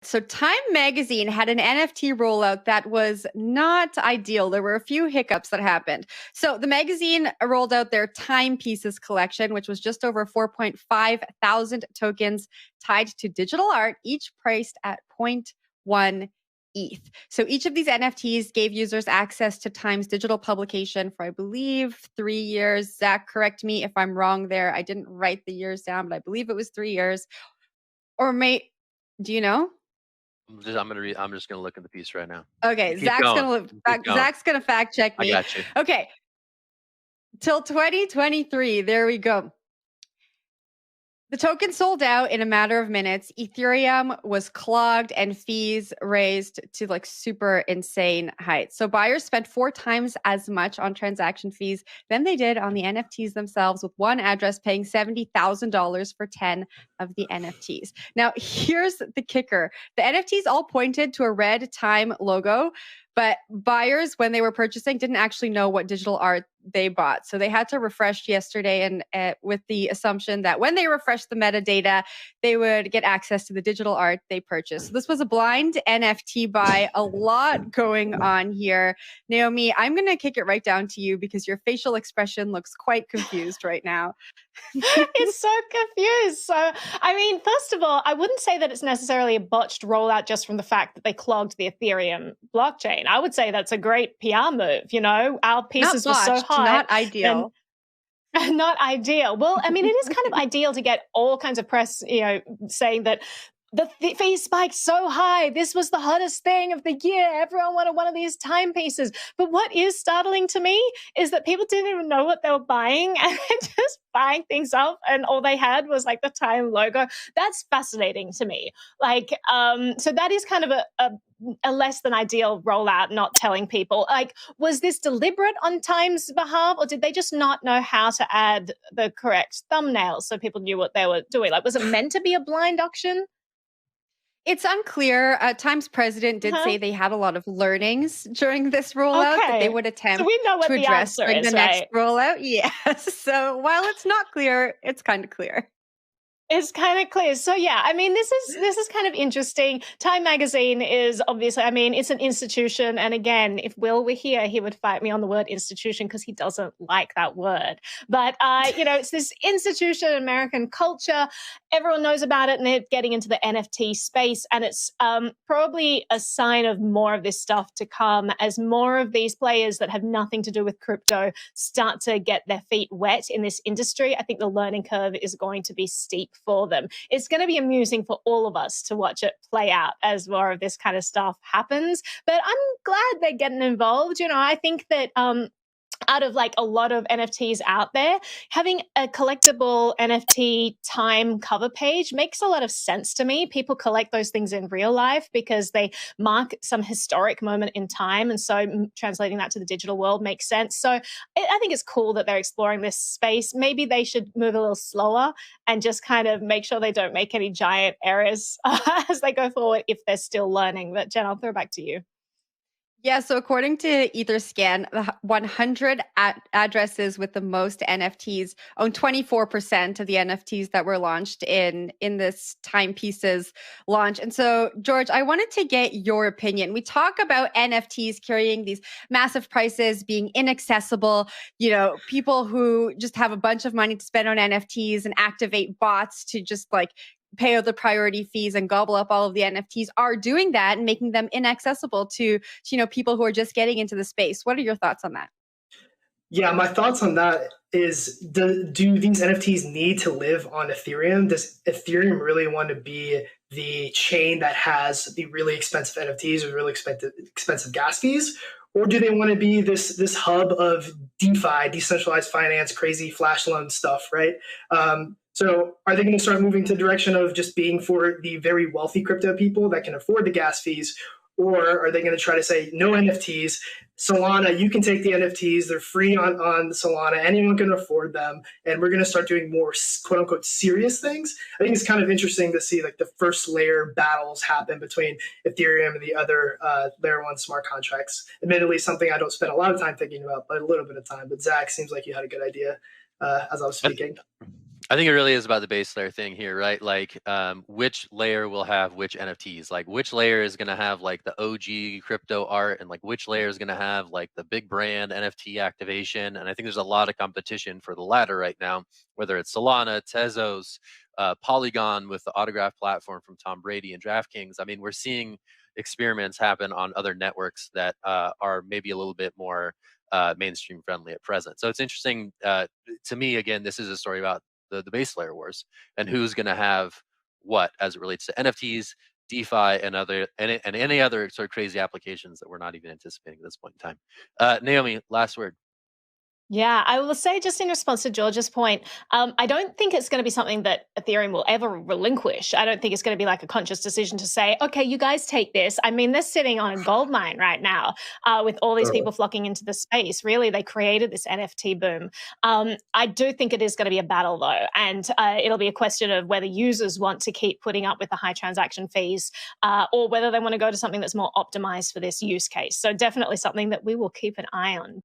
So Time Magazine had an NFT rollout that was not ideal. There were a few hiccups that happened. So the magazine rolled out their Timepieces collection, which was just over 4.5 thousand tokens tied to digital art, each priced at zero point 0.1 ETH. So each of these NFTs gave users access to Time's digital publication for, I believe, 3 years. Zach, correct me if I'm wrong there. I didn't write the years down, but I believe it was 3 years. Or do you know? I'm just gonna look at the piece right now. Okay, Keep going. Keep going. Zach's gonna fact check I me. got you. Okay, till 2023. There we go. The token sold out in a matter of minutes. Ethereum was clogged and fees raised to like super insane heights. So buyers spent 4 times as much on transaction fees than they did on the NFTs themselves, with one address paying $70,000 for 10 of the NFTs. Now, here's the kicker. The NFTs all pointed to a red Time logo, but buyers, when they were purchasing, didn't actually know what digital art they bought. So they had to refresh yesterday, and with the assumption that when they refreshed the metadata, they would get access to the digital art they purchased. So this was a blind NFT buy, a lot going on here. Naomi, I'm going to kick it right down to you because your facial expression looks quite confused right now. It's so confused. So, I mean, first of all, I wouldn't say that it's necessarily a botched rollout just from the fact that they clogged the Ethereum blockchain. I would say that's a great PR move. You know, our pieces were so hot. Not ideal. Not ideal. Well, I mean, it is kind of ideal to get all kinds of press, saying that the fees spiked so high. This was the hottest thing of the year. Everyone wanted one of these timepieces. But what is startling to me is that people didn't even know what they were buying and just buying things up, and all they had was like the Time logo. That's fascinating to me. So that is kind of a less than ideal rollout, not telling people. Like, was this deliberate on Time's behalf, or did they just not know how to add the correct thumbnails so people knew what they were doing? Like, was it meant to be a blind auction? It's unclear. Time's president did say they had a lot of learnings during this rollout that they would attempt to address during the next rollout. Yes. So while it's not clear, it's kind of clear. It's kind of clear. So yeah, I mean, this is kind of interesting. Time Magazine is obviously, I mean, it's an institution. And again, if Will were here, he would fight me on the word institution because he doesn't like that word. But, it's this institution in American culture. Everyone knows about it, and they're getting into the NFT space. And it's probably a sign of more of this stuff to come as more of these players that have nothing to do with crypto start to get their feet wet in this industry. I think the learning curve is going to be steep for them. It's going to be amusing for all of us to watch it play out as more of this kind of stuff happens. But I'm glad they're getting involved. I think that out of like a lot of NFTs out there, having a collectible NFT Time cover page makes a lot of sense to me. People collect those things in real life because they mark some historic moment in time. And so translating that to the digital world makes sense. So I think it's cool that they're exploring this space. Maybe they should move a little slower and just kind of make sure they don't make any giant errors as they go forward if they're still learning. But Jen, I'll throw it back to you. Yeah, so according to Etherscan, the 100 addresses with the most NFTs own 24% of the NFTs that were launched in this Timepieces launch. And so, George, I wanted to get your opinion. We talk about NFTs carrying these massive prices, being inaccessible, people who just have a bunch of money to spend on NFTs and activate bots to just like pay out the priority fees and gobble up all of the NFTs are doing that and making them inaccessible to people who are just getting into the space. What are your thoughts on that? Yeah, my thoughts on that is, do these NFTs need to live on Ethereum? Does Ethereum really want to be the chain that has the really expensive NFTs with really expensive gas fees? Or do they want to be this hub of DeFi, decentralized finance, crazy flash loan stuff, right? So are they going to start moving to the direction of just being for the very wealthy crypto people that can afford the gas fees? Or are they going to try to say, no NFTs, Solana, you can take the NFTs, they're free on Solana, anyone can afford them, and we're going to start doing more quote unquote serious things? I think it's kind of interesting to see like the first layer battles happen between Ethereum and the other layer one smart contracts. Admittedly, something I don't spend a lot of time thinking about, but a little bit of time. But Zach, seems like you had a good idea as I was speaking. I think it really is about the base layer thing here, right? Like, which layer will have which NFTs? Like, which layer is going to have like the OG crypto art, and like which layer is going to have like the big brand NFT activation? And I think there's a lot of competition for the latter right now, whether it's Solana, Tezos, Polygon with the autograph platform from Tom Brady and DraftKings. I mean, we're seeing experiments happen on other networks that are maybe a little bit more mainstream friendly at present. So it's interesting to me. Again, this is a story about the base layer wars and who's going to have what as it relates to NFTs, DeFi, and any other sort of crazy applications that we're not even anticipating at this point in time. Naomi, last word. Yeah, I will say just in response to George's point, I don't think it's going to be something that Ethereum will ever relinquish. I don't think it's going to be like a conscious decision to say, okay, you guys take this. I mean, they're sitting on a gold mine right now with all these people flocking into the space. Really, they created this NFT boom. I do think it is going to be a battle, though, and it'll be a question of whether users want to keep putting up with the high transaction fees or whether they want to go to something that's more optimized for this use case. So definitely something that we will keep an eye on.